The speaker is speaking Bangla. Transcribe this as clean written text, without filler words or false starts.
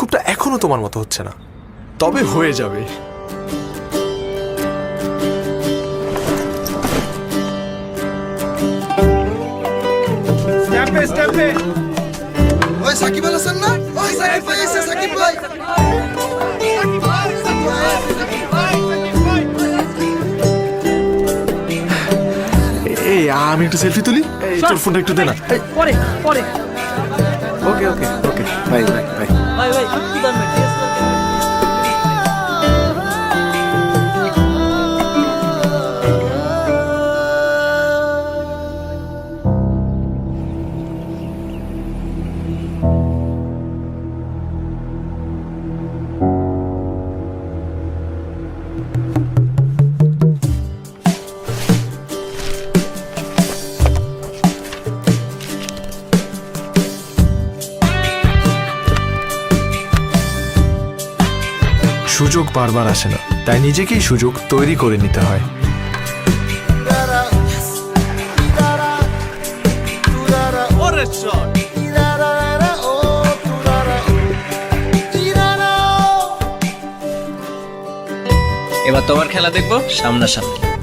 বায়োস্কোপটা এখনো তোমার মতো হচ্ছে না, তবে হয়ে যাবে। ওই সাকিব আল হাসান না? ওই সাকিব ভাই এসে, সাকিব ভাই। এই আমি একটু সেলফি তুলি, এই তোর ফোনটা একটু দে না। পরে পরে ওকে ওকে ওকে, বাই বাই বাই। ভাই ভাই কি দরকার ঠিক আছে সুযোগ বারবার আসে না, তাই নিজেকেই সুযোগ তৈরি করে নিতে হয়। এবার তোমার খেলা দেখবো সামনাসামনি।